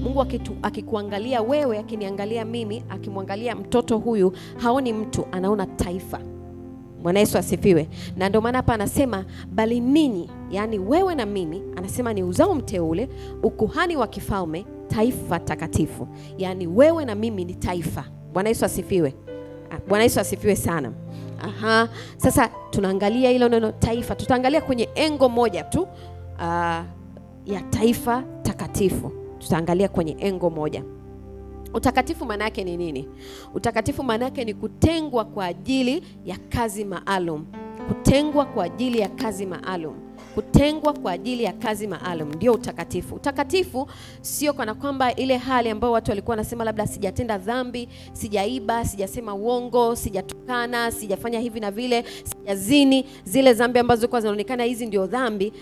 Mungu akikuangalia wewe, akiniangalia mimi, akimwangalia mtoto huyu, haoni mtu, anaona taifa. Bwana Yesu asifiwe. Na ndio maana hapa anasema bali ninyi, yani wewe na mimi, anasema ni uzao mteule, ukuhani wa kifalme, taifa takatifu. Yani wewe na mimi ni taifa. Bwana Yesu asifiwe. Bwana Yesu asifiwe sana. Sasa tunaangalia hilo neno taifa. Tutaangalia kwenye engo moja tu ya taifa takatifu. Tutaangalia kwenye engo moja. Utakatifu maana yake ni nini? Utakatifu maana yake ni kutengwa kwa ajili ya kazi maalum. Kutengwa kwa ajili ya kazi maalum. Kutengwa kwa ajili ya kazi maalum ndio utakatifu. Utakatifu sio kana kwamba ile hali ambayo watu walikuwa wanasema labda sijatenda dhambi, sijaiba, sijasema uongo, sijatukana, sijafanya hivi na vile, sijazini, zile dhambi ambazo kwa zinaonekana hizi ndio dhambi.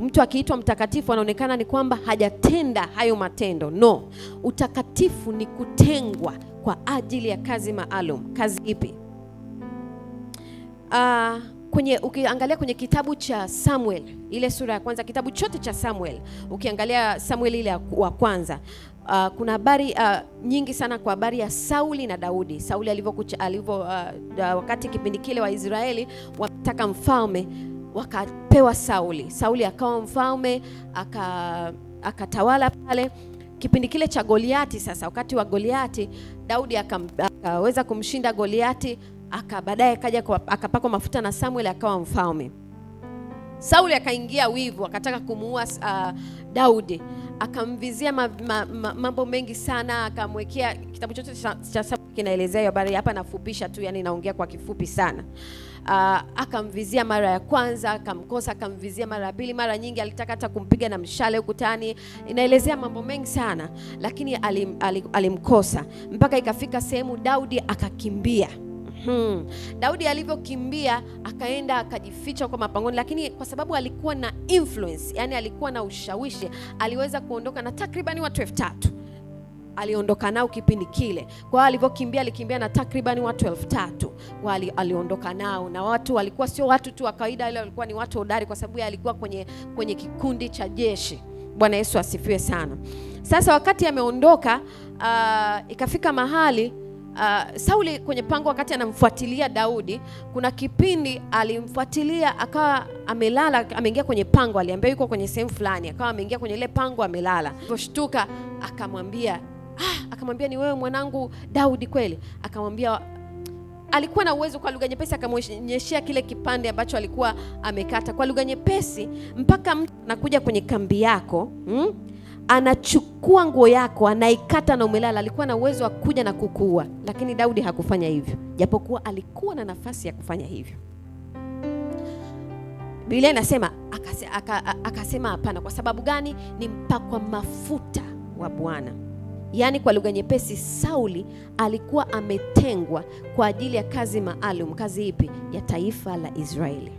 Mtu akiitwa mtakatifu anaonekana ni kwamba hajatenda hayo matendo. No. Utakatifu ni kutengwa kwa ajili ya kazi maalum. Kazi ipi? Ukiangalia kwenye kitabu cha Samuel, ile sura ya kwanza, kitabu chote cha Samuel, ukiangalia Samuel ile wa kwanza, kuna habari nyingi sana kwa habari ya Sauli na Daudi. Sauli wakati kipindi kile wa Israeli wataka mfalme, wakapewa Sauli. Sauli akawa mfalme, akatawala pale. Kipindi kile cha Goliati, sasa wakati wa Goliati, Daudi akaweza kumshinda Goliati, baadaye akaja akapakwa mafuta na Samuel akawa mfalme. Sauli akaingia wivu, akataka kumuua Daudi, akamvizia mambo mengi sana, akamwekea. Kitabu chote cha Samuel kinaelezea habari hapa, nafupisha tu, yani naongea kwa kifupi sana. Akamvizia mara ya kwanza, akamkosa, akamvizia mara ya pili, mara nyingi alitaka hata kumpiga na mshale ukutani. Inaelezea mambo mengi sana, lakini alimkosa mpaka ikafika sehemu Daudi akakimbia. Daudi alivyokimbia akaenda akajificha kwa mapangoni, lakini kwa sababu alikuwa na influence, yani alikuwa na ushawishi, aliweza kuondoka na takribani watu 3,000. Aliondoka nao kipindi kile. Kwa alivyokimbia, alikimbia na takribani watu 3,000. Kwa aliondoka nao, na watu walikuwa sio watu tu wa kawaida, ile walikuwa ni watu hodari, kwa sababu alikuwa kwenye kikundi cha jeshi. Bwana Yesu asifiwe sana. Sasa wakati ameondoka, ikafika mahali Sauli kwenye pango, wakati anamfuatilia Daudi, kuna kipindi alimfuatilia akawa amelala, ameingia kwenye pango, aliambiwa yuko kwenye sehemu fulani, akawa ameingia kwenye ile pango amelala. Aliposhtuka akamwambia ni wewe mwanangu Daudi kweli? Akamwambia, alikuwa na uwezo kwa lugha nyepesi, akamwonyeshia kile kipande ambacho alikuwa amekata kwa lugha nyepesi. Mpaka mtu anakuja kwenye kambi yako, anachukua nguo yako anaikata na umelala, alikuwa na uwezo wa kuja na kukuua, lakini Daudi hakufanya hivyo, japokuwa alikuwa na nafasi ya kufanya hivyo. Biblia inasema akasema hapana. Kwa sababu gani? Ni mpakwa mafuta wa Bwana. Yaani kwa lugha nyepesi, Sauli alikuwa ametengwa kwa ajili ya kazi maalum. Kazi ipi? Ya taifa la Israeli.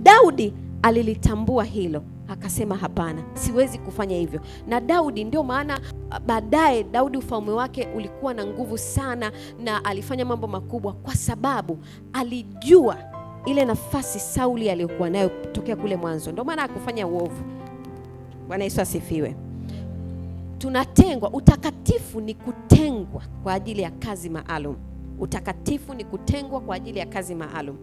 Daudi alilitambua hilo, akasema hapana, siwezi kufanya hivyo. Na Daudi, ndio maana baadaye Daudi ufalme wake ulikuwa na nguvu sana na alifanya mambo makubwa, kwa sababu alijua ile nafasi Sauli aliyokuwa nayo tokea kule mwanzo. Ndio maana hakufanya uovu. Bwana Yesu asifiwe. Tunatengwa. Utakatifu ni kutengwa kwa ajili ya kazi maalum. Utakatifu ni kutengwa kwa ajili ya kazi maalum.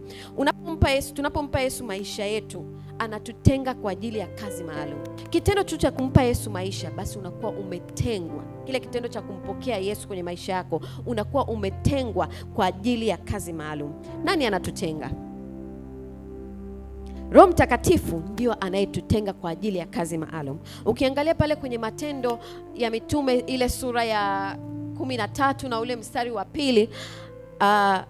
Tunapompa Yesu maisha yetu, anatutenga kwa ajili ya kazi maalum. Kitendo tu cha kumpa Yesu maisha, basi unakuwa umetengwa. Kile kitendo cha kumpokea Yesu kwenye maisha yako, unakuwa umetengwa kwa ajili ya kazi maalum. Nani anatutenga? Roho Mtakatifu ndio anayetutenga kwa ajili ya kazi maalum. Ukiangalia pale kwenye Matendo ya Mitume ile sura ya 13 na ule mstari wa 2,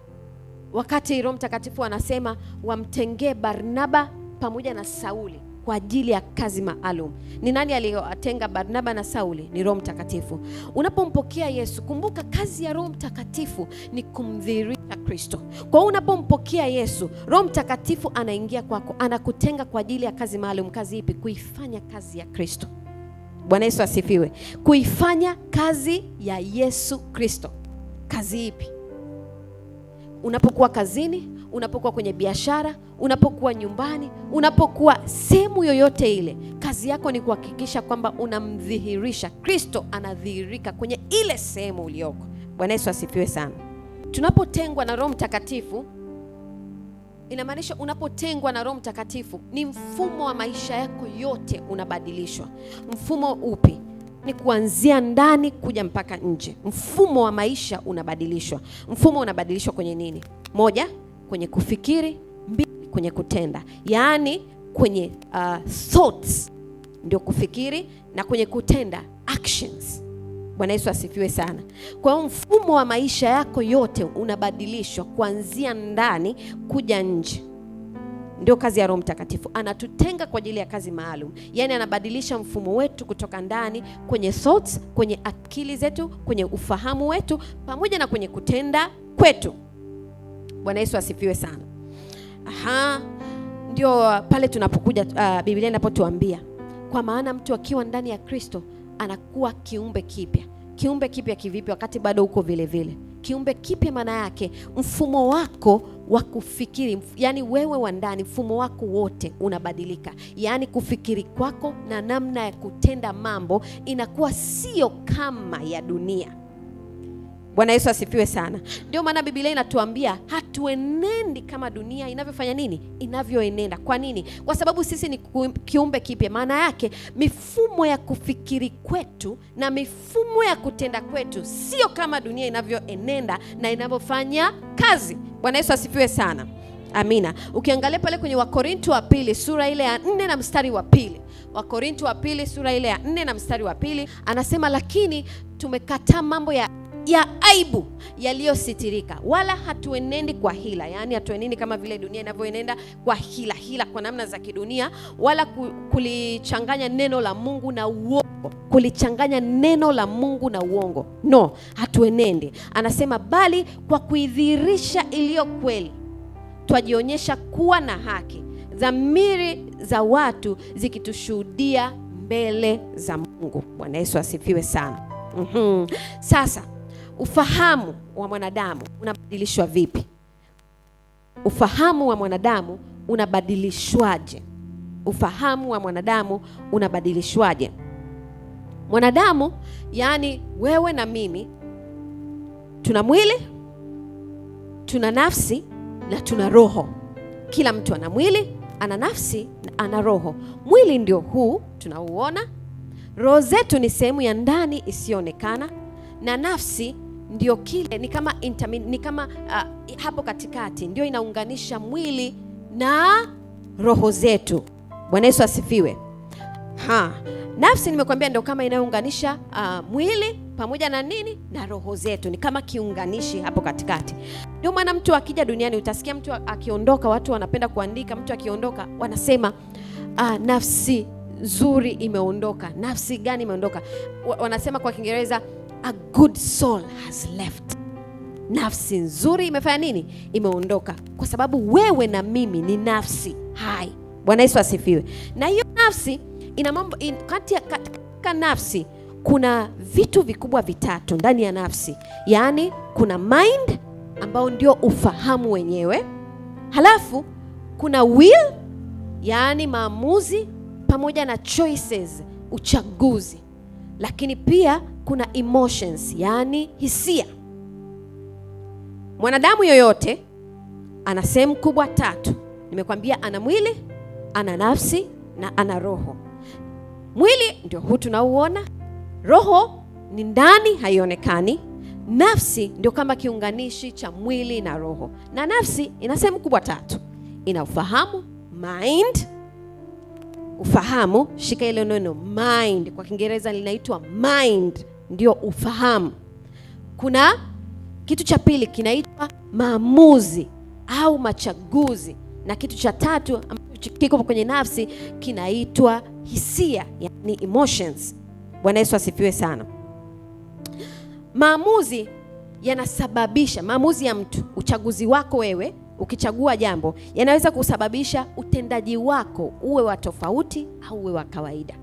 wakati Roho Mtakatifu anasema wamtengee Barnaba pamoja na Sauli kwa ajili ya kazi maalum. Ni nani aliyowatenga Barnaba na Sauli? Ni Roho Mtakatifu. Unapompokea Yesu, kumbuka kazi ya Roho Mtakatifu ni kumdhihirisha Kristo. Kwa hiyo unapompokea Yesu, Roho Mtakatifu anaingia kwako, anakutenga kwa ajili ya kazi maalum. Kazi ipi? Kuifanya kazi ya Kristo. Bwana Yesu asifiwe. Kuifanya kazi ya Yesu Kristo. Kazi ipi? Unapokuwa kazini, unapokuwa kwenye biashara, unapokuwa nyumbani, unapokuwa sehemu yoyote ile, kazi yako ni kuhakikisha kwamba unamdhihirisha Kristo, anadhihirika kwenye ile sehemu ulioko. Bwana Yesu asifiwe sana. Tunapotengwa na Roho Mtakatifu, inamaanisha unapotengwa na Roho Mtakatifu ni mfumo wa maisha yako yote unabadilishwa. Mfumo upi? Ni kuanzia ndani kuja mpaka nje. Mfumo wa maisha unabadilishwa. Mfumo unabadilishwa kwenye nini? Moja, kwenye kufikiri. Mbili, kwenye kutenda. Yaani kwenye thoughts ndio kufikiri, na kwenye kutenda actions. Bwana Yesu asifiwe sana. Kwa hiyo mfumo wa maisha yako yote unabadilishwa kuanzia ndani kuja nje. Ndio kazi ya Roho Mtakatifu. Anatutenga kwa ajili ya kazi maalum. Yaani anabadilisha mfumo wetu kutoka ndani kwenye thoughts, kwenye akili zetu, kwenye ufahamu wetu, pamoja na kwenye kutenda kwetu. Bwana Yesu asifiwe sana. Ndio pale tunapokuja Biblia inapotuambia, kwa maana mtu akiwa ndani ya Kristo anakuwa kiumbe kipya. Kiumbe kipya kivipi wakati bado uko vile vile? Kiumbe kipya maana yake mfumo wako wa kufikiri, yani wewe wa ndani, mfumo wako wote unabadilika. Yani kufikiri kwako na namna ya kutenda mambo inakuwa sio kama ya dunia. Bwana Yesu asifiwe sana. Ndio maana Biblia inatuambia hatuenendi kama dunia inavyofanya nini? Inavyoenenda. Kwa nini? Kwa sababu sisi ni kiumbe kipya. Maana yake mifumo ya kufikiri kwetu na mifumo ya kutenda kwetu sio kama dunia inavyoenenda na inavyofanya kazi. Bwana Yesu asifiwe sana. Amina. Ukiangalia pale kwenye Wakorintho wa pili sura ile ya 4 na mstari wa 2. Wakorintho wa pili sura ile ya 4 na mstari wa 2 anasema, lakini tumekataa mambo ya aibu yaliyositirika, wala hatuenendi kwa hila. Yani hatuenendi kama vile dunia inavyoenenda kwa hila kwa namna za kidunia, wala kulichanganya neno la Mungu na uongo. Kulichanganya neno la Mungu na uongo. No, hatuenendi. Anasema bali kwa kuidhihirisha iliyo kweli, twajionyesha kuwa na haki, dhamiri za watu zikitushuhudia mbele za Mungu. Bwana Yesu asifiwe sana. Sasa ufahamu wa mwanadamu unabadilishwa vipi? Ufahamu wa mwanadamu unabadilishwaje? Ufahamu wa mwanadamu unabadilishwaje? Mwanadamu, yani wewe na mimi, tuna mwili, tuna nafsi na tuna roho. Kila mtu ana mwili, ana nafsi na ana roho. Mwili ndio huu tunauona. Roho zetu ni sehemu ya ndani isiyoonekana, na nafsi ndio kile ni kama hapo katikati ndio inaunganisha mwili na roho zetu. Bwana Yesu asifiwe. Nafsi nimekwambia ndio kama inayounganisha mwili pamoja na nini? Na roho zetu. Ni kama kiunganishi hapo katikati. Ndio maana mtu akija duniani utasikia mtu akiondoka, watu wanapenda kuandika mtu akiondoka wanasema nafsi nzuri imeondoka. Nafsi gani imeondoka? Wanasema kwa Kiingereza a good soul has left. Nafsi nzuri imefanya nini? Imeondoka. Kwa sababu wewe na mimi ni nafsi hai. Bwana Yesu asifiwe. Na hiyo nafsi ina mambo katika nafsi kuna vitu vikubwa vitatu ndani ya nafsi. Yaani kuna mind ambao ndio ufahamu wenyewe. Halafu kuna will, yaani maamuzi pamoja na choices, uchaguzi. Lakini pia kuna emotions, yaani hisia. Mwanadamu yoyote ana sehemu kubwa tatu. Nimekwambia ana mwili, ana nafsi na ana roho. Mwili ndio huu tunauona, roho ni ndani haionekani, nafsi ndio kama kiunganishi cha mwili na roho. Na nafsi ina sehemu kubwa tatu. Ina ufahamu, mind. Ufahamu, shika ile neno mind, kwa Kiingereza linaitwa mind, ndio ufahamu. Kuna kitu cha pili kinaitwa maamuzi au machaguzi, na kitu cha tatu ambacho kiko kwenye nafsi kinaitwa hisia, yani emotions. Bwana Yesu asifiwe sana. Maamuzi yanasababisha, maamuzi ya mtu, uchaguzi wako wewe ukichagua jambo, yanaweza kusababisha utendaji wako uwe wa tofauti au uwe wa kawaida.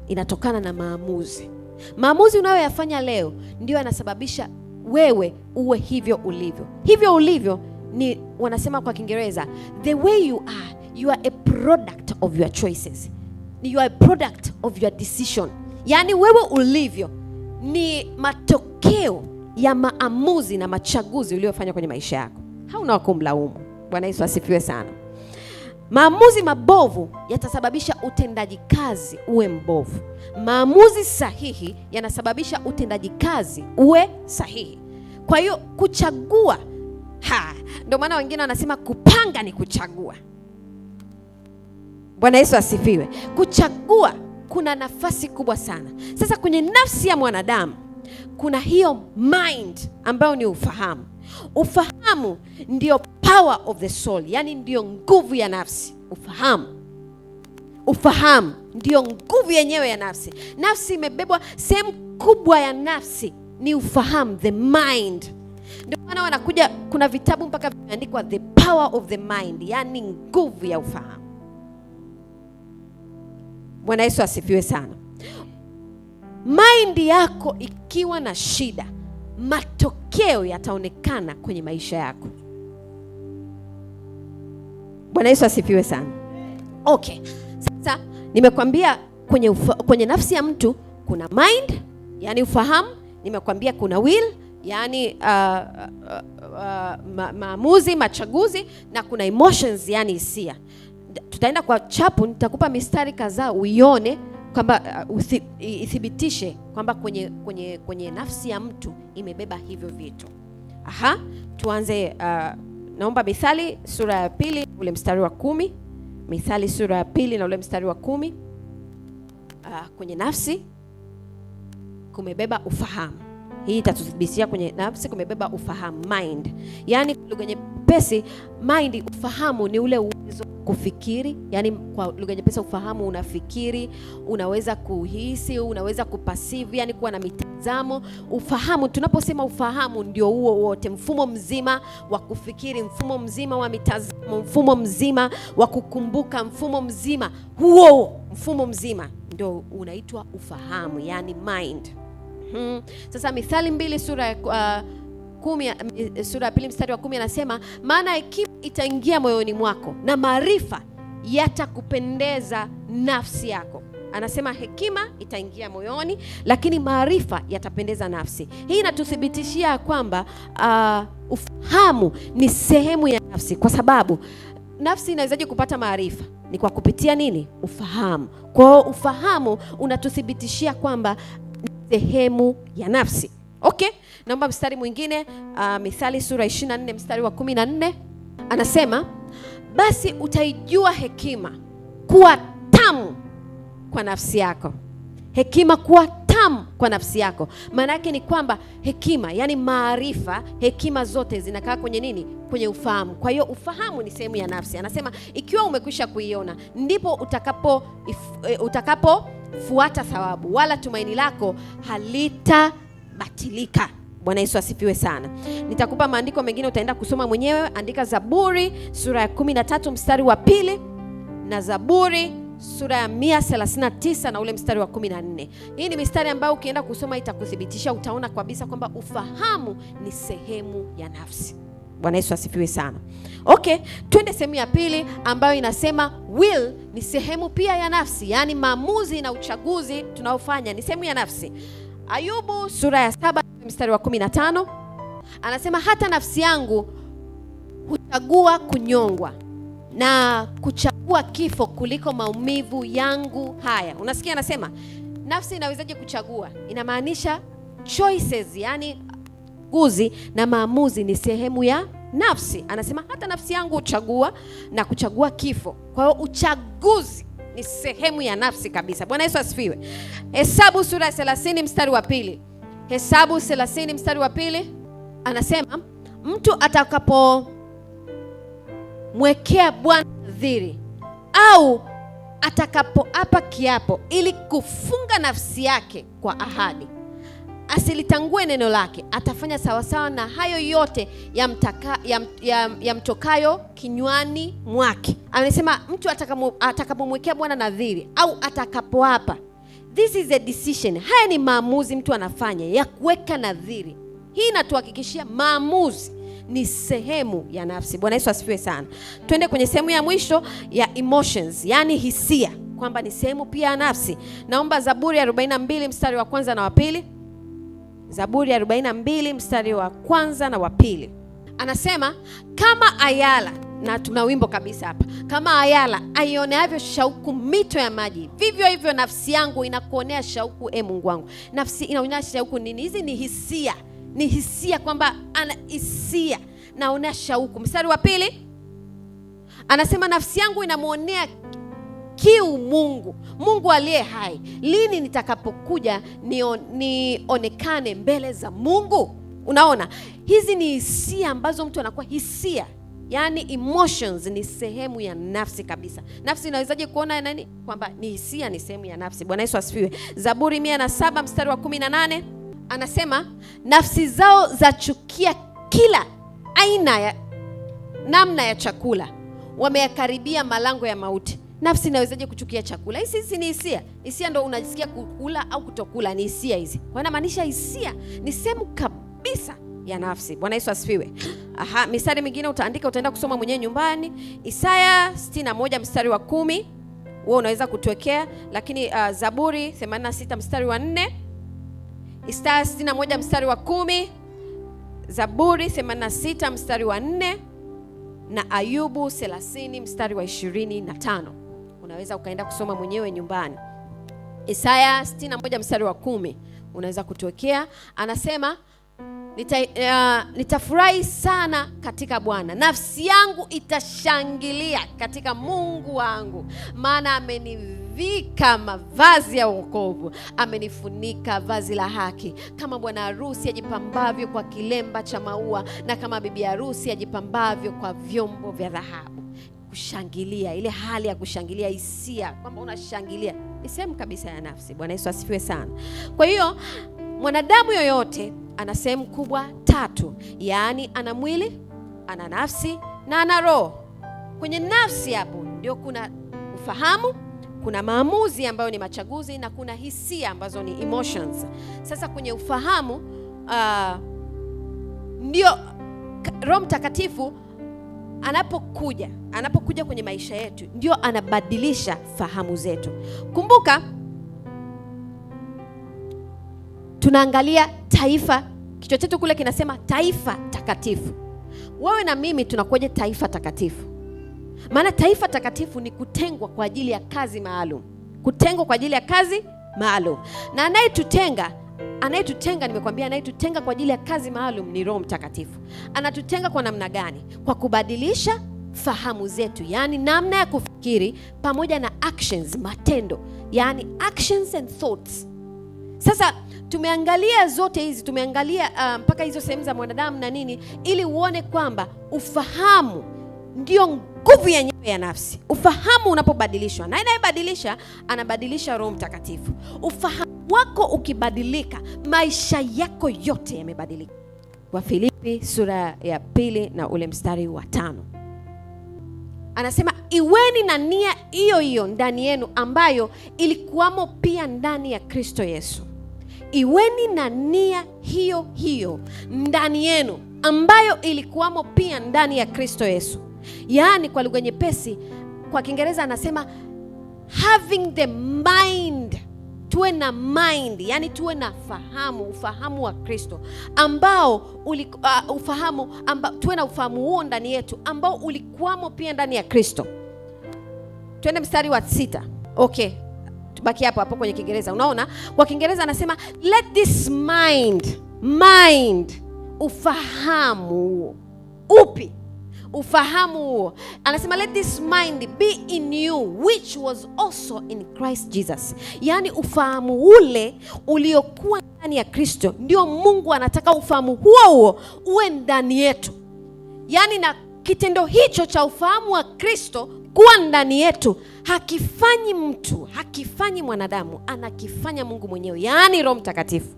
Inatokana na maamuzi. Maamuzi unayoyafanya leo ndio yanasababisha wewe uwe hivyo ulivyo. Hivyo ulivyo ni wanasema kwa Kiingereza, the way you are a product of your choices. You are a product of your decision. Yaani wewe ulivyo ni matokeo ya maamuzi na machaguzi uliyofanya kwenye maisha yako. Hauna kumlaumu. Bwana Yesu asifiwe sana. Maamuzi mabovu yatasababisha utendaji kazi uwe mbovu. Maamuzi sahihi yanasababisha utendaji kazi uwe sahihi. Kwa hiyo kuchagua, ndio maana wengine wanasema kupanga ni kuchagua. Bwana Yesu asifiwe. Kuchagua kuna nafasi kubwa sana. Sasa kwenye nafsi ya mwanadamu kuna hiyo mind ambayo ni ufahamu. Ufahamu ndio power of the soul, yani ndio nguvu ya nafsi. Ufahamu ndio nguvu yenyewe ya nafsi. Nafsi imebebwa, sehemu kubwa ya nafsi ni ufahamu, the mind. Ndio maana wanakuja, kuna vitabu mpaka vimeandikwa the power of the mind, yani nguvu ya ufahamu. Bwana Yesu asifiwe sana. Mind yako ikiwa na shida, matokeo yataonekana kwenye maisha yako. Bwana Yesu asifiwe sana. Okay. Sasa nimekwambia kwenye nafsi ya mtu kuna mind, yani ufahamu. Nimekwambia kuna will, yani maamuzi, machaguzi, na kuna emotions, yani hisia. Tutaenda kwa chapu, nitakupa mistari kadhaa uione kwamba ithibitishe kwamba kwenye nafsi ya mtu imebeba hivyo vitu. Tuanze, naomba Mithali sura ya 2 ule mstari wa 10. Mithali sura ya 2 na ule mstari wa 10. Kwenye nafsi kumebeba ufahamu. Hii itatuthibitisha kwenye nafsi kumebeba ufahamu, mind. Yaani lugha nyepesi, mind, ufahamu ni ule uwezo kufikiri. Yani kwa lugha nyepesi, ufahamu unafikiri, unaweza kuhisi, unaweza kupasive, yani kuwa na mitazamo. Ufahamu, tunaposema ufahamu ndio huo wote, mfumo mzima wa kufikiri, mfumo mzima wa mitazamo, mfumo mzima wa kukumbuka, mfumo mzima, huo mfumo mzima ndio unaitwa ufahamu, yani mind. Sasa Mithali 2 sura ya 10, sura ya 2 mstari wa 10 anasema, maana hekima itaingia moyoni mwako na maarifa yatakupendeza nafsi yako. Anasema hekima itaingia moyoni, lakini maarifa yatapendeza nafsi. Hii inatuthibitishia kwamba ufahamu ni sehemu ya nafsi, kwa sababu nafsi inawezaje kupata maarifa? Ni kwa kupitia nini? Ufahamu. Kwa hiyo ufahamu unatuthibitishia kwamba sehemu ya nafsi. Okay, naomba mstari mwingine, Mithali sura 24 mstari wa 14. Anasema, basi utaijua hekima kuwa tamu kwa nafsi yako. Hekima kuwa tamu kwa nafsi yako. Maana yake ni kwamba hekima, yani maarifa, hekima zote zinakaa kwenye nini? Kwenye ufahamu. Kwa hiyo ufahamu ni sehemu ya nafsi. Anasema ikiwa umekwisha kuiona, ndipo utakapofuata thawabu, wala tumaini lako halitabatilika. Bwana Yesu asifiwe sana. Nitakupa maandiko mengine utaenda kusoma mwenyewe. Andika Zaburi sura ya 13 mstari wa 2 na Zaburi sura ya 139 na ule mstari wa 14. Hii ni mistari ambayo ukienda kusoma itakuthibitisha, utaona kabisa kwamba ufahamu ni sehemu ya nafsi. Bwana Yesu asifiwe sana. Okay, twende sehemu ya pili ambayo inasema will ni sehemu pia ya nafsi, yani maamuzi na uchaguzi tunaofanya ni sehemu ya nafsi. Ayubu sura ya 7 mstari wa 15 anasema, hata nafsi yangu huchagua kunyongwa na kuchagua kifo kuliko maumivu yangu haya. Unasikia anasema nafsi inawezaje kuchagua? Inamaanisha choices, yani uchaguzi na maamuzi ni sehemu ya nafsi. Anasema hata nafsi yangu huchagua na kuchagua kifo. Kwa hiyo uchaguzi ni sehemu ya nafsi kabisa. Bwana Yesu asifiwe. Hesabu sura ya 30 mstari wa 2. Hesabu 30 mstari wa 2 anasema, mtu atakapomwekea Bwana nadhiri au atakapoapa kiapo ili kufunga nafsi yake kwa ahadi, asilitangue neno lake, atafanya sawasawa na hayo yote yamtokayo kinywani mwake. Anasema mtu atakapomwekea Bwana nadhiri au atakapoapa. This is a decision. Haya ni maamuzi mtu anafanya ya kuweka nadhiri. Hii inatuhakikishia maamuzi ni sehemu ya nafsi. Bwana Yesu asifiwe sana. Twende kwenye sehemu ya mwisho ya emotions, yani hisia, kwamba ni sehemu pia ya nafsi. Naomba Zaburi 42 mstari wa kwanza na wa pili. Zaburi 42 mstari wa kwanza na wa pili. Anasema, kama ayala, na tuna wimbo kabisa hapa, kama ayala aioneavyo shauku mito ya maji, vivyo hivyo nafsi yangu inakuonea shauku, Mungu wangu. Nafsi inaonea shauku nini? Hizi ni hisia. Ni hisia, kwamba ana hisia, naonea shauku. Mstari wa pili anasema, nafsi yangu inamuonea kiu Mungu, Mungu aliye hai. Lini nitakapokuja nionekane mbele za Mungu? Unaona, hizi ni hisia ambazo mtu anakuwa hisia, yani emotions ni sehemu ya nafsi kabisa. Nafsi inawezaje kuona nani kwamba ni hisia, ni sehemu ya nafsi? Bwana Yesu asifiwe. Zaburi 107 mstari wa 18 anasema, nafsi zao zachukia kila aina ya namna ya chakula, wameyakaribia malango ya mauti. Nafsi inawezaje kuchukia chakula? Hizi ni hisia. Hisia ndo unajisikia kukula au kutokula, ni hisia hizi. Kwa inamaanisha hisia ni sehemu kabisa ya nafsi. Bwana Yesu asifiwe. Mistari mingine utaandika, utaenda kusoma mwenyewe nyumbani. Isaya 61 mstari wa 10, wewe unaweza kutuwekea, lakini Zaburi 86 mstari wa 4, Isaya 61 mstari wa 10, Zaburi 86 mstari wa 4 na Ayubu 30 mstari wa 25. Unaweza ukaenda kusoma mwenyewe nyumbani. Isaya 61 mstari wa 10 unaweza kutuwekea. Anasema, nitafurahi sana katika Bwana, nafsi yangu itashangilia katika Mungu wangu, maana amenivika mavazi ya wokovu, amenifunika vazi la haki, kama bwana harusi ajipambavyo kwa kilemba cha maua, na kama bibi harusi ajipambavyo kwa vyombo vya dhahabu. Kushangilia, ile hali ya kushangilia, hisia kwamba unashangilia, ni sehemu kabisa ya nafsi. Bwana Yesu asifiwe sana. Kwa hiyo mwanadamu yoyote ana sehemu kubwa tatu, yaani ana mwili, ana nafsi na ana roho. Kwenye nafsi hapo ndio kuna ufahamu, kuna maamuzi ambayo ni machaguzi, na kuna hisia ambazo ni emotions. Sasa kwenye ufahamu ndio Roho Mtakatifu anapokuja kwenye maisha yetu, ndio anabadilisha fahamu zetu. Kumbuka tunaangalia taifa, kichwa chetu kule kinasema taifa takatifu. Wewe na mimi tunakuja taifa takatifu. Maana taifa takatifu ni kutengwa kwa ajili ya kazi maalum. Kutengwa kwa ajili ya kazi maalum. Na anayetutenga nimekwambia, anayetutenga kwa ajili ya kazi maalum ni Roho Mtakatifu. Anatutenga kwa namna gani? Kwa kubadilisha fahamu zetu, yani namna ya kufikiri, pamoja na actions, matendo, yani actions and thoughts. Sasa tumeangalia zote hizi, tumeangalia mpaka hizo sehemu za mwanadamu na nini, ili uone kwamba ufahamu ndio nguvu yenyewe ya nafsi. Ufahamu unapobadilishwa, na inayebadilisha anabadilisha Roho Mtakatifu. Ufahamu wako ukibadilika, maisha yako yote yamebadilika. Wafilipi sura ya 2 na ule mstari wa 5 anasema, iweni na nia hiyo hiyo ndani yenu, ambayo ilikuwamo pia ndani ya Kristo Yesu. Iweni na nia hiyo hiyo ndani yenu, ambayo ilikuwamo pia ndani ya Kristo Yesu. Yaani kwa lugha nyepesi, kwa Kiingereza anasema having the mind. Tuwe na mind, yani tuwe na ufahamu wa Kristo, ambao tuwe na ufahamu huo ndani yetu, ambao ulikuwamo pia ndani ya Kristo. Twende mstari wa 6. Okay, tubaki hapo kwenye Kiingereza. Unaona, kwa Kiingereza anasema let this mind, ufahamu upi? Ufahamu huo anasema let this mind be in you which was also in Christ Jesus. Yani ufahamu ule uliokuwa ndani ya Kristo, ndio Mungu anataka ufahamu huo uwe ndani yetu. Yani na kitendo hicho cha ufahamu wa Kristo kuwa ndani yetu hakifanyi mwanadamu, anakifanya Mungu mwenyewe, yani Roho Mtakatifu.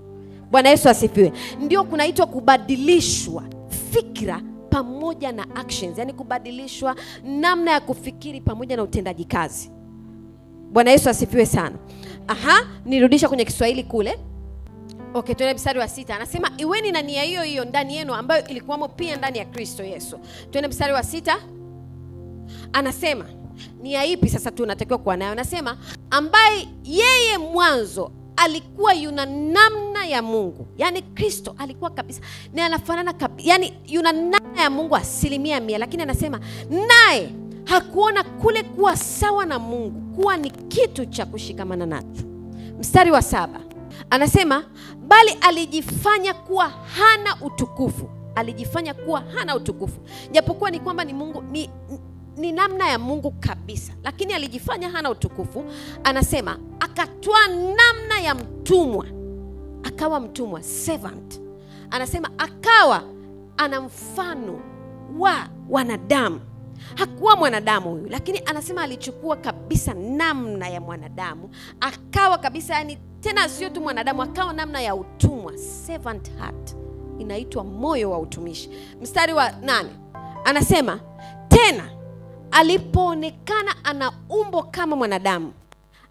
Bwana Yesu asifiwe. Ndio kunaitwa kubadilishwa fikra pamoja na actions, yani kubadilishwa namna ya kufikiri pamoja na utendaji kazi. Bwana Yesu asifiwe sana. Nirudisha kwenye Kiswahili kule. Okay, tuende mstari wa 6. Anasema iweni na nia hiyo hiyo ndani yenu ambayo ilikuwamo pia ndani ya Kristo Yesu. Tuende mstari wa 6. Anasema nia ipi sasa tunatakiwa kuwa nayo? Anasema ambaye yeye mwanzo alikuwa yuna namna ya Mungu. Yaani Kristo alikuwa kabisa ni anafanana yaani yuna namna ya Mungu 100%, lakini anasema naye hakuona kule kuwa sawa na Mungu kuwa ni kitu cha kushikamana nacho. Mstari wa 7 anasema bali alijifanya kuwa hana utukufu. Alijifanya kuwa hana utukufu, japokuwa ni kwamba ni Mungu, ni namna ya Mungu kabisa, lakini alijifanya hana utukufu. Anasema akatoa namna ya mtumwa, akawa mtumwa, servant. Anasema akawa ana mfano wa wanadamu. Hakuwa mwanadamu huyu, lakini anasema alichukua kabisa namna ya mwanadamu, akawa kabisa, yani tena sio tu mwanadamu, akawa namna ya utumwa, servant heart, inaitwa moyo wa utumishi. Mstari wa 8 anasema tena alipoonekana ana umbo kama mwanadamu,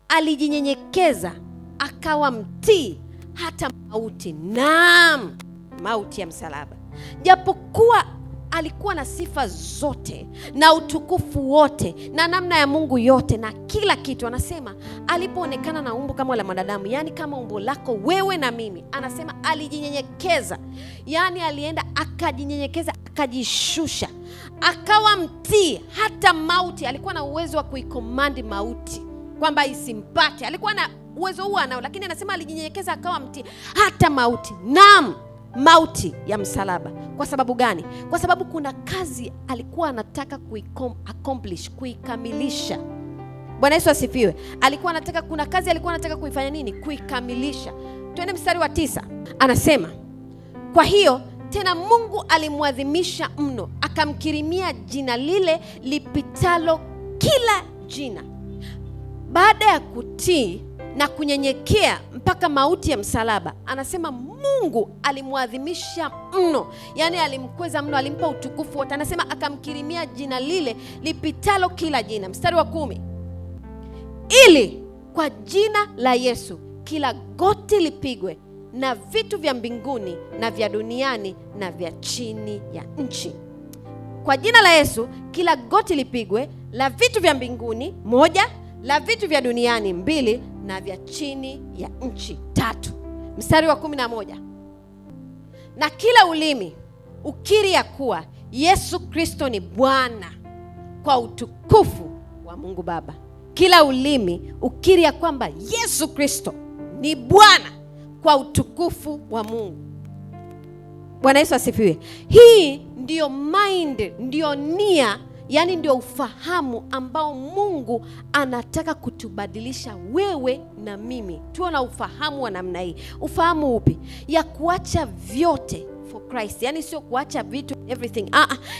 alijinyenyekeza akawa mtii hata mauti, naam, mauti ya msalaba. Japokuwa alikuwa na sifa zote na utukufu wote na namna ya Mungu yote na kila kitu, anasema alipoonekana na umbo kama la mwanadamu, yani kama umbo lako wewe na mimi, anasema alijinyenyekeza, yani alienda akajinyenyekeza, akajishusha, akawa mtii hata mauti. Alikuwa na uwezo wa kuikomandi mauti kwamba isimpate, alikuwa na uwezo huo anao, lakini anasema alijinyenyekeza akawa mtii hata mauti, naam, mauti ya msalaba. Kwa sababu gani? Kwa sababu kuna kazi alikuwa anataka accomplish, kuikamilisha. Bwana Yesu asifiwe. Kuna kazi alikuwa anataka kuifanya nini? Kuikamilisha. Tuende mstari wa 9. Anasema kwa hiyo tena Mungu alimwadhimisha mno, akamkirimia jina lile lipitalo kila jina. Baada ya kutii na kunyenyekea mpaka mauti ya msalaba, anasema Mungu alimwadhimisha mno, yani alimkweza mno, alimpa utukufu wote. Anasema akamkirimia jina lile lipitalo kila jina. Mstari wa 10, ili kwa jina la Yesu kila goti lipigwe, na vitu vya mbinguni na vya duniani na vya chini ya nchi. Kwa jina la Yesu kila goti lipigwe, la vitu vya mbinguni 1, la vitu vya duniani 2, na vya chini ya nchi 3. Mstari wa 11, na kila ulimi ukiri ya kuwa Yesu Kristo ni Bwana, kwa utukufu wa Mungu Baba. Kila ulimi ukiri ya kwamba Yesu Kristo ni Bwana, kwa utukufu wa Mungu. Bwana Yesu asifiwe. Hii ndio mind, ndio nia, yani ndio ufahamu ambao Mungu anataka kutubadilisha wewe na mimi. Tuwe na ufahamu wa namna hii. Ufahamu upi? Ya kuacha vyote for Christ. Yani sio kuacha vitu, everything.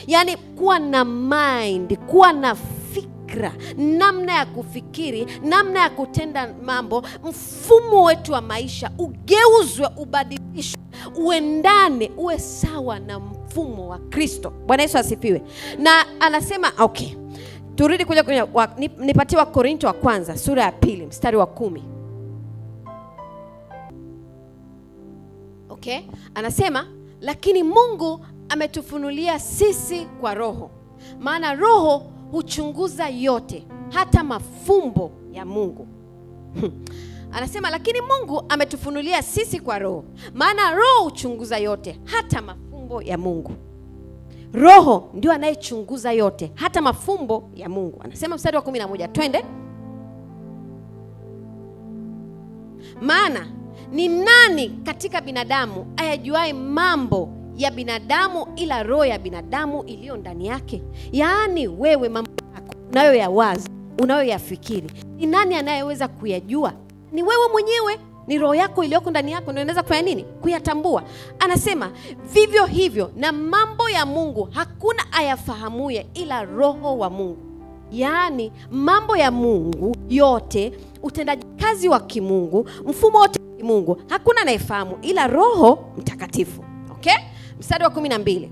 Yani kuwa na mind, kuwa na fikra, namna ya kufikiri, namna ya kutenda mambo. Mfumo wetu wa maisha ugeuzwe, ubadilishwe, uendane, uwe sawa na mfumo wa Kristo. Bwana Yesu asifiwe. Na anasema okay, turudi kuja kwenye nipatie wa Korinto wa kwanza sura ya 2 mstari wa 10. Okay, anasema lakini Mungu ametufunulia sisi kwa Roho, maana Roho huchunguza yote, hata mafumbo ya Mungu. Anasema lakini Mungu ametufunulia sisi kwa Roho, maana Roho huchunguza yote, hata mafumbo ya Mungu. Roho ndio anayechunguza yote, hata mafumbo ya Mungu. Anasema mstari wa 11, twende. Maana ni nani katika binadamu ayajuaye mambo ya binadamu ila roho ya binadamu iliyo ndani yake? Yaani wewe mambo yako unayoyawaza, unayoyafikiri, ni nani anayeweza kuyajua? Ni wewe mwenyewe. Ni roho yako iliyoko ndani yako ndio inaweza kufanya nini? Kuyatambua. Anasema vivyo hivyo na mambo ya Mungu hakuna ayafahamuye ila Roho wa Mungu. Yaani mambo ya Mungu yote, utendaji kazi wa kimungu, mfumo wote wa kimungu, hakuna anayefahamu ila Roho Mtakatifu. Okay? Mstari wa 12.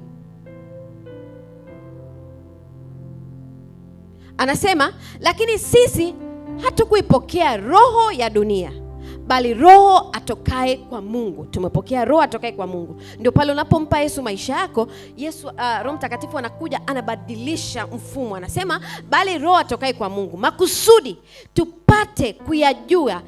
Anasema lakini sisi hatukuipokea roho ya dunia, bali Roho atokaye kwa Mungu. Tumepokea Roho atokaye kwa Mungu. Ndio pale unapompa Yesu maisha yako, Yesu Roho Mtakatifu anakuja anabadilisha mfumo. Anasema bali Roho atokaye kwa Mungu, makusudi tupate kuyajua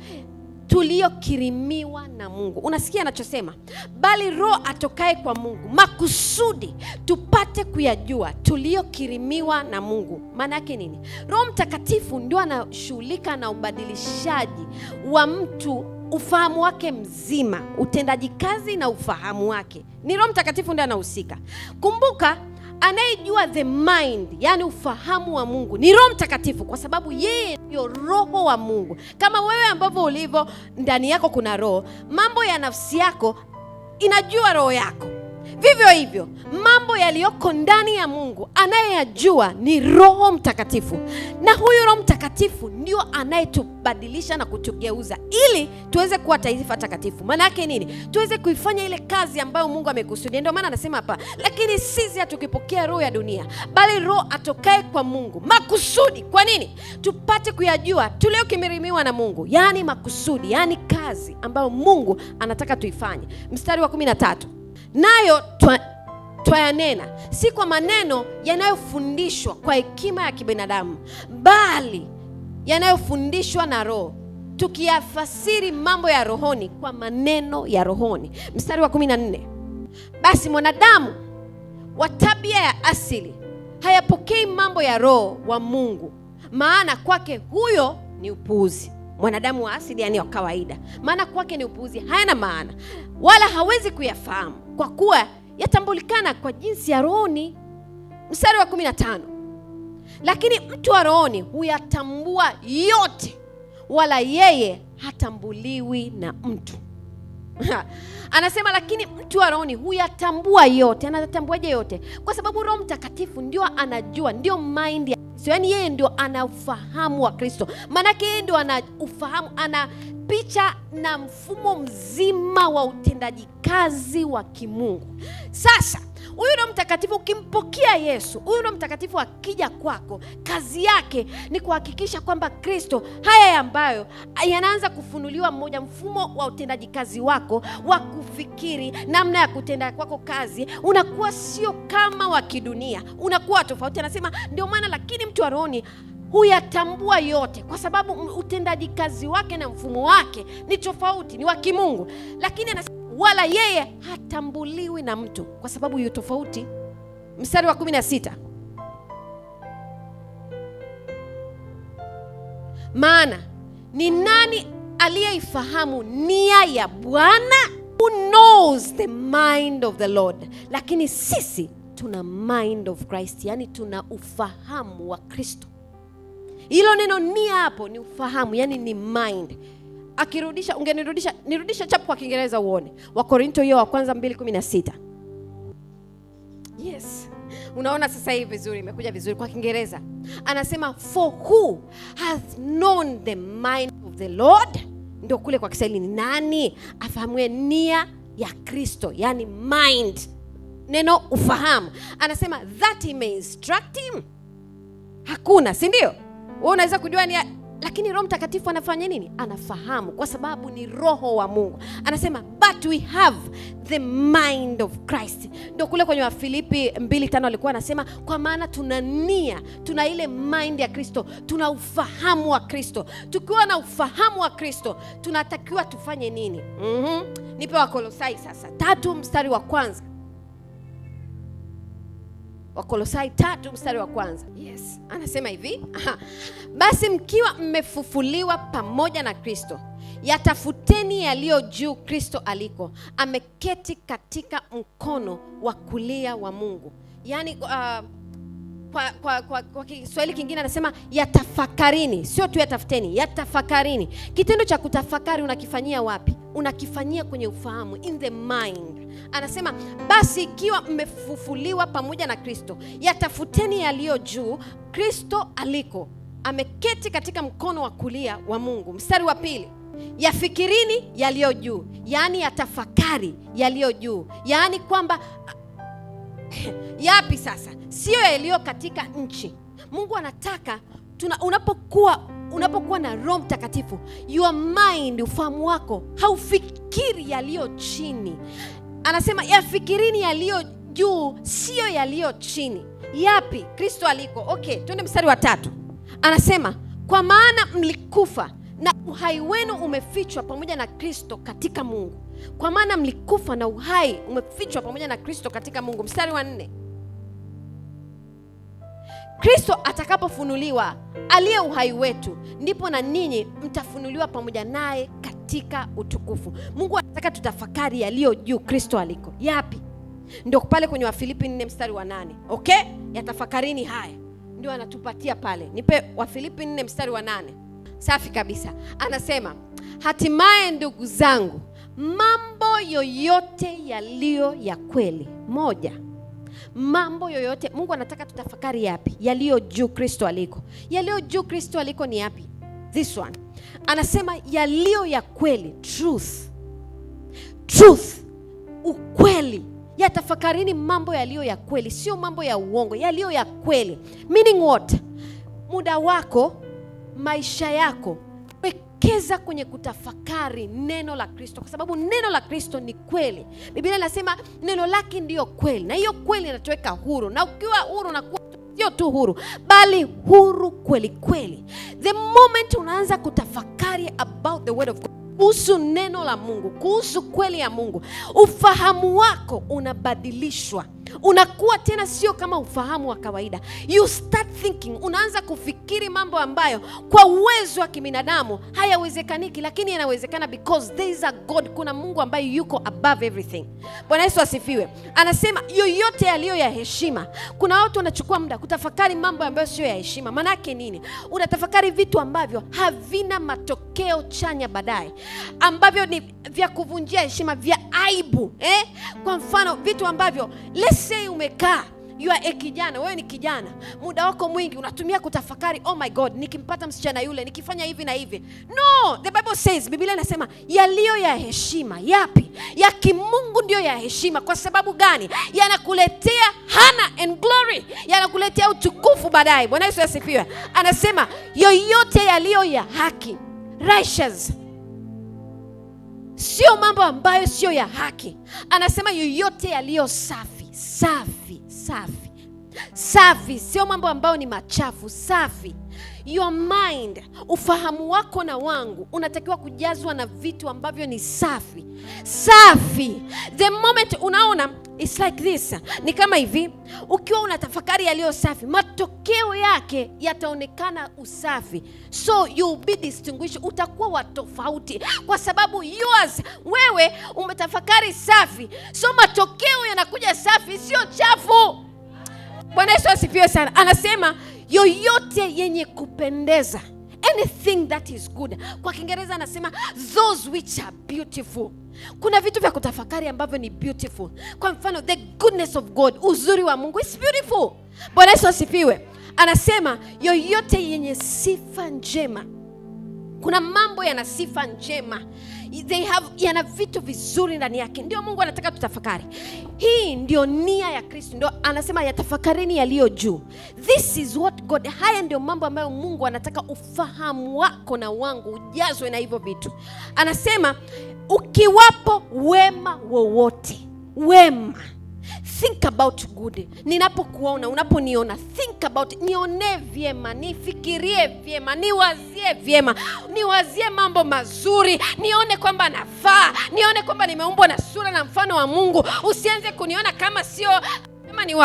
tuliyokirimiwa na Mungu. Unasikia anachosema? Bali Roho atokaye kwa Mungu, makusudi tupate kuyajua tuliyokirimiwa na Mungu. Maana yake nini? Roho Mtakatifu ndio anashughulika na ubadilishaji wa mtu, ufahamu wake mzima, utendaji kazi na ufahamu wake. Ni Roho Mtakatifu ndio anahusika. Kumbuka, anayejua the mind, yani ufahamu wa Mungu, ni Roho Mtakatifu, kwa sababu yeye ndio Roho wa Mungu. Kama wewe ambavyo ulivyo ndani yako kuna roho, mambo ya nafsi yako inajua roho yako. Vivyo hivyo mambo yaliyoko ndani ya Mungu anayeyajua ni Roho Mtakatifu, na huyu Roho Mtakatifu ndio anayetubadilisha na kutugeuza ili tuweze kuwa taifa takatifu. Maana yake nini? Tuweze kuifanya ile kazi ambayo Mungu amekusudia. Ndio maana anasema hapa, lakini sisi hatukipokea roho ya dunia, bali Roho atokaye kwa Mungu, makusudi. Kwa nini? Tupate kuyajua tuliyokirimiwa na Mungu, yani makusudi, yani kazi ambayo Mungu anataka tuifanye. Mstari wa 13, nayo twayanena si kwa maneno yanayofundishwa kwa hekima ya kibinadamu, bali yanayofundishwa na Roho, tukiyafasiri mambo ya rohoni kwa maneno ya rohoni. Mstari wa 14, basi mwanadamu wa tabia ya asili hayapokei mambo ya Roho wa Mungu, maana kwake huyo ni upuuzi. Mwanadamu wa asili, yani wa kawaida, maana kwake ni upuuzi, hayana maana, wala hawezi kuyafahamu, kwa kuwa yatambulikana kwa jinsi ya rohoni. Mstari wa 15, lakini mtu wa rohoni huyatambua yote, wala yeye hatambuliwi na mtu. Anasema lakini mtu wa rohoni huyatambua yote. Anatambuaje yote? Kwa sababu Roho Mtakatifu ndio anajua, ndio mind ya Kristo, yani yeye ndio ana ufahamu wa Kristo. Maanake yeye ndio ana ufahamu, ana picha na mfumo mzima wa utendaji kazi wa kimungu. Sasa huyu Roho Mtakatifu ukimpokea Yesu, huyu Roho Mtakatifu akija kwako, kazi yake ni kuhakikisha kwamba Kristo, haya ambayo yanaanza kufunuliwa mmoja, mfumo wa utendaji kazi wako wa kufikiri, namna ya kutenda kwako kazi, unakuwa sio kama wa kidunia, unakuwa tofauti. Anasema ndio maana lakini mtu wa rohoni huyatambua yote, kwa sababu utendaji kazi wake na mfumo wake ni tofauti, ni wa kimungu. Lakini anasema wala yeye hatambuliwi na mtu, kwa sababu yu tofauti. Mstari wa 16, maana ni nani aliyeifahamu nia ya Bwana? Who knows the mind of the Lord? Lakini sisi tuna mind of Christ, yani tuna ufahamu wa Kristo. Hilo neno nia hapo ni ufahamu, yani ni mind. Akirudisha, nirudisha chapu kwa Kiingereza uone. Wakorinto hiyo wa kwanza 2:16. Yes. Unaona sasa hivi vizuri, imekuja vizuri kwa Kiingereza. Anasema for who has known the mind of the Lord? Ndio kule kwa Kiswahili ni nani afahamue nia ya Kristo, yani mind. Neno ufahamu. Anasema that he may instruct him. Hakuna, si ndio? Wewe unaweza kujua nia, lakini Roho Mtakatifu anafanya nini? Anafahamu, kwa sababu ni Roho wa Mungu. Anasema but we have the mind of Christ. Ndio kule kwenye Wafilipi 2:5 alikuwa anasema kwa maana tuna nia, tuna ile mind ya Kristo, tuna ufahamu wa Kristo. Tukiwa na ufahamu wa Kristo tunatakiwa tufanye nini? Nipe Wakolosai sasa 3 mstari wa kwanza. Wakolosai 3 mstari wa kwanza. Yes, anasema hivi. Basi mkiwa mmefufuliwa pamoja na Kristo, yatafuteni yaliyo juu Kristo aliko, ameketi katika mkono wa kulia wa Mungu. Yani kwa Kiswahili kingine anasema yatafakarini, sio tu yatafuteni, yatafakarini. Kitendo cha kutafakari unakifanyia wapi? Unakifanyia kwenye ufahamu, in the mind. Anasema basi ikiwa mmefufuliwa pamoja na Kristo, yatafuteni yaliyo juu Kristo aliko, ameketi katika mkono wa kulia wa Mungu. Mstari wa 2, yafikirini yaliyo juu, yani yatafakari yaliyo juu, yani kwamba yapi sasa? Sio yaliyo katika nchi. Mungu anataka unapokuwa unapokuwa na Roho Mtakatifu, your mind, ufahamu wako haufikiri yaliyo chini. Anasema yafikirini yaliyo juu, sio yaliyo chini. Yapi? Kristo aliko. Okay, twende mstari wa 3. Anasema kwa maana mlikufa na uhai wenu umefichwa pamoja na Kristo katika Mungu. Kwa maana mlikufa na uhai umefichwa pamoja na Kristo katika Mungu. Mstari wa 4. Kristo atakapofunuliwa, aliye uhai wetu, ndipo na ninyi mtafunuliwa pamoja naye katika utukufu. Mungu anataka tutafakari yaliyo juu Kristo aliko. Yapi? Ndio pale kwenye Wafilipi 4 mstari wa 8. Okay? Yatafakarini haya. Ndio anatupatia pale. Nipe Wafilipi 4 mstari wa 8. Safi kabisa. Anasema, hatimaye ndugu zangu, mambo yoyote yaliyo ya kweli. Moja, mambo yoyote. Mungu anataka tutafakari yapi? Yaliyo juu Kristo aliko. Yaliyo juu Kristo aliko ni yapi? This one. Anasema yaliyo ya kweli, truth, ukweli. Yatafakarini mambo yaliyo ya kweli, sio mambo ya uongo, yaliyo ya kweli. Meaning what? Muda wako, maisha yako, wekeza kwenye kutafakari neno la Kristo, kwa sababu neno la Kristo ni kweli. Biblia inasema neno lake ndiyo kweli, na hiyo kweli inatuweka huru. Na ukiwa huru na kuwa sio tu huru, bali huru kweli kweli. The moment unaanza kutafakari about the word of God, kuhusu neno la Mungu, kuhusu kweli ya Mungu, ufahamu wako unabadilishwa. Unakuwa tena sio kama ufahamu wa kawaida. You start thinking, unaanza kufikiri mambo ambayo kwa uwezo wa kibinadamu hayawezekaniki, lakini yanawezekana because there is a God. Kuna Mungu ambaye yuko above everything. Bwana Yesu asifiwe. Anasema yoyote yaliyo ya heshima. Kuna watu wanachukua muda kutafakari mambo ambayo sio ya heshima. Maana yake nini? Unatafakari vitu ambavyo havina matokeo chanya baadaye, ambavyo ni vya kuvunjia heshima, vya aibu. Kwa mfano vitu ambavyo let's say umekaa, you are a kijana, wewe ni kijana, muda wako mwingi unatumia kutafakari, oh my God, nikimpata msichana yule, nikifanya hivi na hivi. No, the Bible says, Biblia inasema yaliyo ya heshima. Yapi? Ya kimungu ndio ya heshima. Kwa sababu gani? Yanakuletea honor and glory, yanakuletea utukufu baadaye. Bwana Yesu asifiwe. Anasema yoyote yaliyo ya haki, righteous. Sio mambo ambayo sio ya haki. Anasema yoyote yaliyo safi. Sio mambo ambayo ni machafu, safi. Your mind, ufahamu wako na wangu unatakiwa kujazwa na vitu ambavyo ni safi. The moment unaona, it's like this. Ni kama hivi, ukiwa unatafakari yaliyo safi, matokeo yake yataonekana usafi. So you be distinguished, utakuwa wa tofauti, kwa sababu yours, wewe umetafakari safi. So matokeo yanakuja safi, sio chafu. Bwana Yesu asifiwe sana. Anasema yoyote yenye kupendeza, anything that is good. Kwa Kiingereza anasema those which are beautiful. Kuna vitu vya kutafakari ambavyo ni beautiful. Kwa mfano, the goodness of God, uzuri wa Mungu is beautiful. Bwana Yesu asifiwe. Anasema yoyote yenye sifa njema. Kuna mambo yana sifa njema, yana vitu vizuri ndani yake. Ndio Mungu anataka tutafakari. Hii ndio nia ya Kristo. Ndio anasema yatafakarini yaliyo juu. This is what God. Haya ndio mambo ambayo Mungu anataka ufahamu wako na wangu ujazwe na hivyo vitu. Anasema ukiwapo wema wowote. Wema. Think about good. Ninapokuona, unaponiona, think about, nione vyema, nifikirie vyema, niwazie vyema, niwazie mambo mazuri, nione kwamba nafaa, nione kwamba nimeumbwa na sura na mfano wa Mungu. Usianze kuniona kama sio kama ni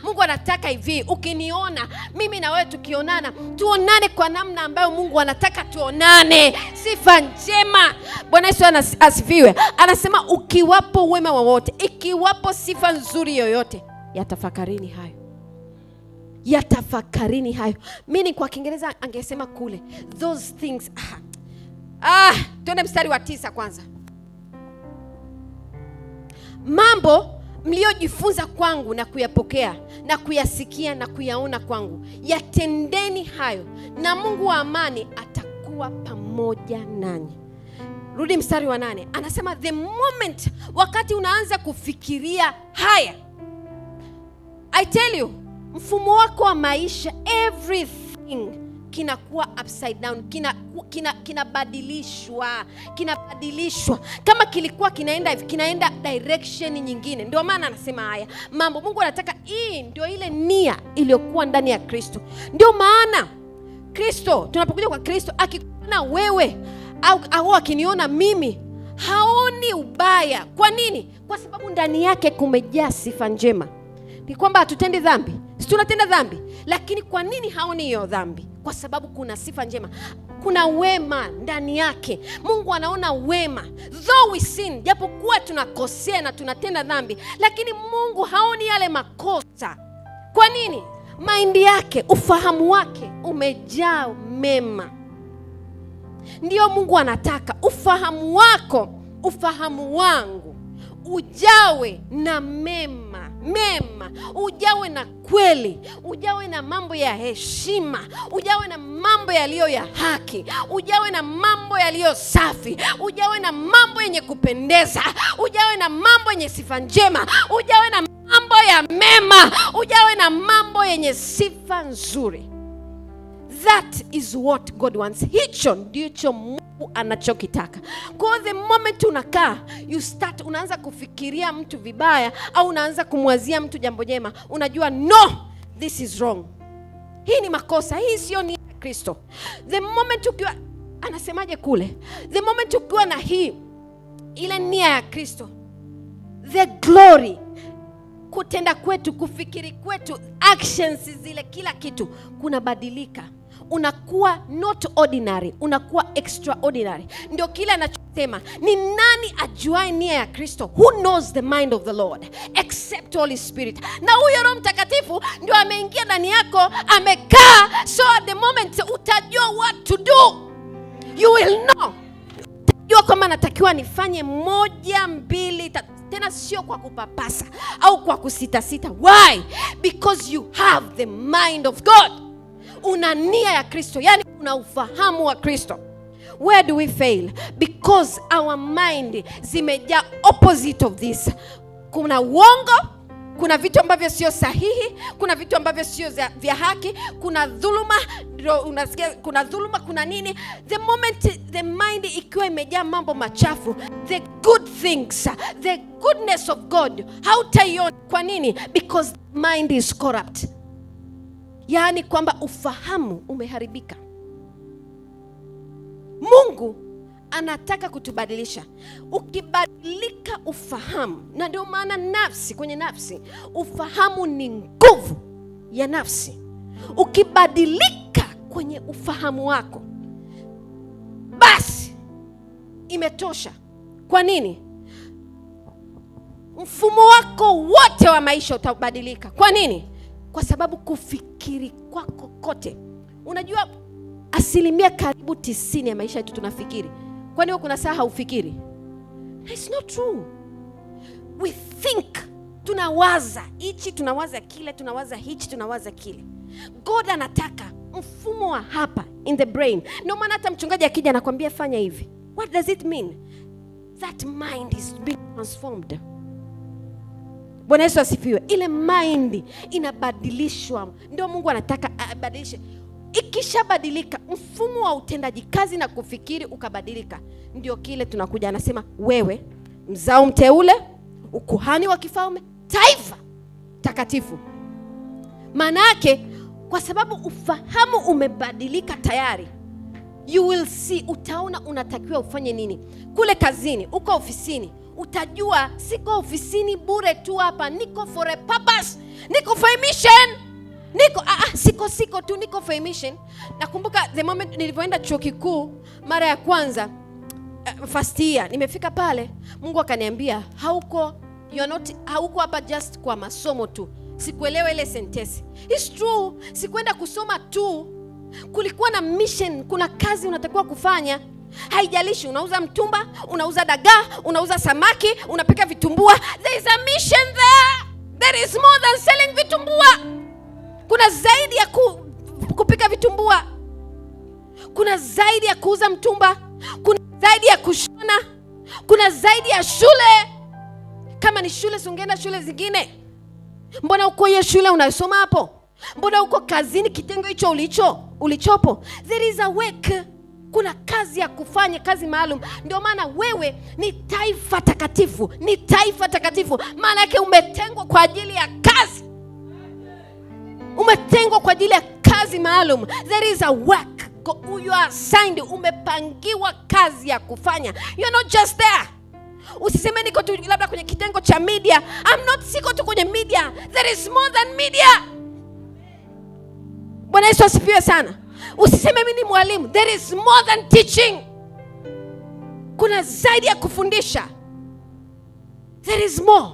Mungu anataka hivi, ukiniona mimi na wewe tukionana, tuonane kwa namna ambayo Mungu anataka tuonane. Sifa njema. Bwana Yesu asifiwe. Anasema ukiwapo wema wowote, ikiwapo sifa nzuri yoyote, yatafakarini hayo. Yatafakarini hayo. Mimi kwa Kiingereza angesema kule those things. Tuende mstari wa 9 kwanza. Mambo mliojifunza kwangu na kuyapokea na kuyasikia na kuyaona kwangu, yatendeni hayo, na Mungu wa amani atakuwa pamoja nanyi. Rudi mstari wa 8. Anasema the moment, wakati unaanza kufikiria haya, I tell you, mfumo wako wa maisha, everything kinakuwa upside down, kinabadilishwa. Kama kilikuwa kinaenda direction nyingine. Ndio maana anasema haya mambo. Mungu anataka, hii ndio ile nia iliyokuwa ndani ya Kristo. Ndio maana Kristo, tunapokuja kwa Kristo, akikuona wewe au akiniona mimi, haoni ubaya. Kwa nini? Kwa sababu ndani yake kumejaa sifa njema. Ni kwamba hatutendi dhambi, si tunatenda dhambi, lakini kwa nini haoni hiyo dhambi? Kwa sababu kuna sifa njema, kuna wema ndani yake. Mungu anaona wema. Though we sin, japokuwa tunakosea na tunatenda dhambi, lakini Mungu haoni yale makosa. Kwa nini? Maindi yake, ufahamu wake umejaa mema. Ndiyo Mungu anataka ufahamu wako, ufahamu wangu ujawe na mema, ujawe na kweli, ujawe na mambo ya heshima, ujawe na mambo yaliyo ya haki, ujawe na mambo yaliyo safi, ujawe na mambo yenye kupendeza, ujawe na mambo yenye sifa njema, ujawe na mambo ya mema, ujawe na mambo yenye sifa nzuri. That is what God wants. Hicho ndicho Mungu anachokitaka. Kwa the moment unakaa, unaanza kufikiria mtu vibaya, au unaanza kumwazia mtu jambo jema, unajua no, this is wrong. Hii ni makosa, hii sio nia ya Kristo. The moment ukiwa, anasemaje kule? The moment ukiwa na ile nia ya Kristo, the glory, kutenda kwetu, kufikiri kwetu, actions zile, kila kitu kunabadilika. Unakuwa not ordinary, unakuwa extraordinary. Ndio kile anachosema, ni nani ajuaye nia ya Kristo? Who knows the mind of the Lord except Holy Spirit? Na huyo Roho Mtakatifu ndio ameingia ndani yako, amekaa. So at the moment utajua what to do. You will know. Utajua kama natakiwa nifanye 1, 2, 3. Tena sio kwa kupapasa au kwa kusita. Why? Because you have the mind of God. Una nia ya Kristo, yani una ufahamu wa Kristo. Where do we fail? Because our mind zimejaa opposite of this. Kuna uongo, kuna vitu ambavyo sio sahihi, kuna vitu ambavyo sio vya haki, kuna dhuluma, unasikia kuna dhuluma, kuna nini. The moment the mind ikiwa imejaa mambo machafu, the good things, the goodness of God hautaiona. Kwa nini? Because mind is corrupt. Yaani kwamba ufahamu umeharibika. Mungu anataka kutubadilisha. Ukibadilika ufahamu, na ndio maana nafsi, kwenye nafsi, ufahamu ni nguvu ya nafsi. Ukibadilika kwenye ufahamu wako, basi imetosha. Kwa nini? Mfumo wako wote wa maisha utabadilika. Kwa nini? Kwa sababu kufikiri kwako kote. Unajua asilimia karibu 90 ya maisha yetu tunafikiri. Kwani wewe kuna saa haufikiri? It's not true. We think. Tunawaza hichi, tunawaza kile, tunawaza hichi, tunawaza kile. God anataka mfumo wa hapa in the brain. Ndio maana hata mchungaji akija anakuambia fanya hivi. What does it mean? That mind is being transformed. Bwana Yesu asifiwe. Ile mind inabadilishwa. Ndio Mungu anataka abadilishe. Ikishabadilika, mfumo wa utendaji kazi na kufikiri ukabadilika, ndio kile tunakuja anasema, wewe mzao mteule, ukuhani wa kifalme, taifa takatifu. Maana yake, kwa sababu ufahamu umebadilika tayari, you will see, utaona unatakiwa ufanye nini. Kule kazini, uko ofisini, utajua siko ofisini bure tu hapa, niko for a purpose, niko for a mission. Siko tu, niko for a mission. Nakumbuka the moment nilipoenda chuo kikuu mara ya kwanza, first year, nimefika pale, Mungu akaniambia, hauko hapa just kwa masomo tu. Sikuelewa ile sentence. It's true, sikwenda kusoma tu. Kulikuwa na mission, kuna kazi unatakiwa kufanya. Haijalishi unauza mtumba, unauza dagaa, unauza samaki, unapika vitumbua. There is a mission there. There is more than selling vitumbua. Kuna zaidi ya kupika vitumbua. Kuna zaidi ya kuuza mtumba. Kuna zaidi ya kushona. Kuna zaidi ya shule. Kama ni shule, ungeenda shule zingine. Mbona uko hiyo shule unasoma hapo? Mbona uko kazini, kitengo hicho ulichopo? There is a work. Kuna kazi ya kufanya, kazi maalum. Ndio maana wewe ni taifa takatifu. Ni taifa takatifu. Maana yake umetengwa kwa ajili ya kazi. Umetengwa kwa ajili ya kazi maalum. There is a work. You are assigned. Umepangiwa kazi ya kufanya. You're not just there. Usiseme niko tu labda kwenye kitengo cha media. Siko tu kwenye media. There is more than media. Bwana Yesu asifiwe sana. Usiseme mimi ni mwalimu. There is more than teaching. Kuna zaidi ya kufundisha. There is more.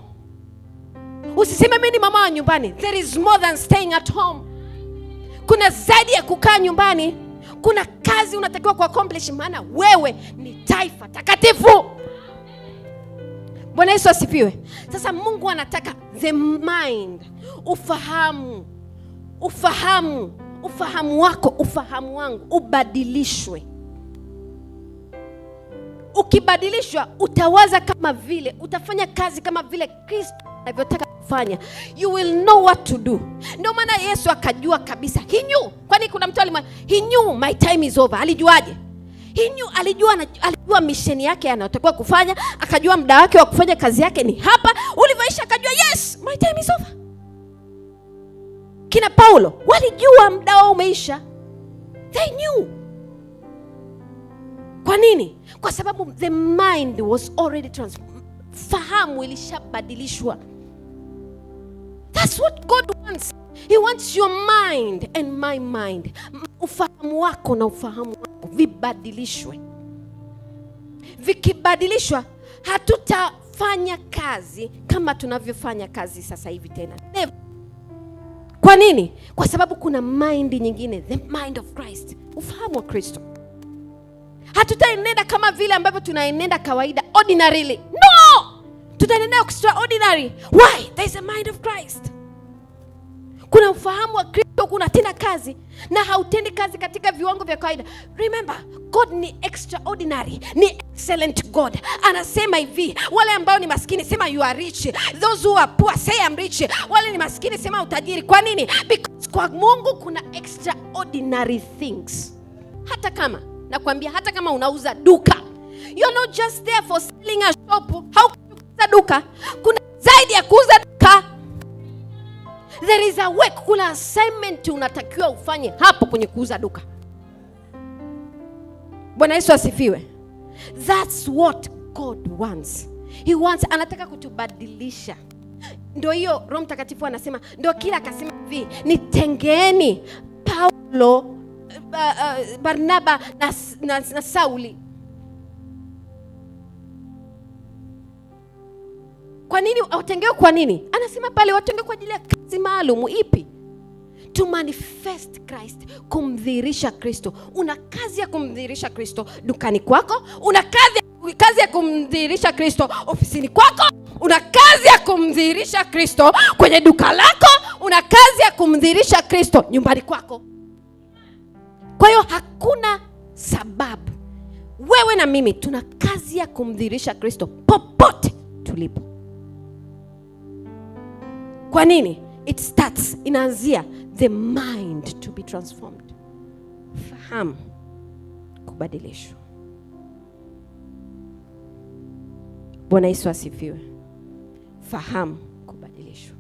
Usiseme mimi ni mama wa nyumbani. There is more than staying at home. Kuna zaidi ya kukaa nyumbani. Kuna kazi unatakiwa ku-accomplish, maana wewe ni taifa takatifu. Bwana Yesu asifiwe. Sasa Mungu anataka the mind, ufahamu wako, ufahamu wangu ubadilishwe. Ukibadilishwa utawaza kama vile, utafanya kazi kama vile Kristo anavyotaka kufanya. You will know what to do. Ndio maana Yesu akajua kabisa. He knew. Kwani kuna mtu he knew my time is over. Alijuaje? Alijua mission yake anayotakiwa kufanya, akajua muda wake wa kufanya kazi yake ni hapa. Ulivyoisha akajua yes, my time is over. Kina Paulo walijua muda wao umeisha. They knew. Kwa nini? Kwa sababu the mind was already transformed. Fahamu ilishabadilishwa. That's what God wants. He wants your mind and my mind. Ufahamu wako na ufahamu wako vibadilishwe. Vikibadilishwa, hatutafanya kazi kama tunavyofanya kazi sasa hivi tena. Never. Kwa nini? Kwa sababu kuna mind nyingine, the mind of Christ. Ufahamu wa Kristo. Hatutaenenda kama vile ambavyo tunaenenda kawaida, ordinarily. No! Tutaenenda extraordinary. Why? There is a mind of Christ. Kuna ufahamu wa Kristo, kunatenda kazi na hautendi kazi katika viwango vya kawaida. Remember, God ni extraordinary, ni excellent God. Anasema hivi, wale ambao ni maskini sema you are rich. Those who are poor say I'm rich. Wale ni maskini sema utajiri. Kwa nini? Because kwa Mungu kuna extraordinary things. Hata kama unauza duka, you're not just there for selling a shop. Haukuuza duka, kuna zaidi ya kuuza duka. There is a work, kuna assignment unatakiwa ufanye hapo kwenye kuuza duka. Bwana Yesu asifiwe. That's what God wants. He wants, anataka kutubadilisha. Ndio hiyo Roho Mtakatifu anasema, ndio kila akasema hivi, nitengeeni Paulo, Barnaba na Sauli. Kwa nini watengewe? Kwa nini? Anasema pale watengewe kwa ajili ya kazi maalum. Ipi? To manifest Christ, kumdhihirisha Kristo. Una kazi ya kumdhihirisha Kristo dukani kwako, una kazi ya kumdhihirisha Kristo ofisini kwako, una kazi ya kumdhihirisha Kristo kwenye duka lako, una kazi ya kumdhihirisha Kristo nyumbani kwako. Kwa hiyo hakuna sababu, wewe na mimi tuna kazi ya kumdhihirisha Kristo popote tulipo. Kwa nini? It starts, inaanzia the mind to be transformed. Fahamu kubadilishwa. Bwana Yesu asifiwe. Fahamu kubadilishwa.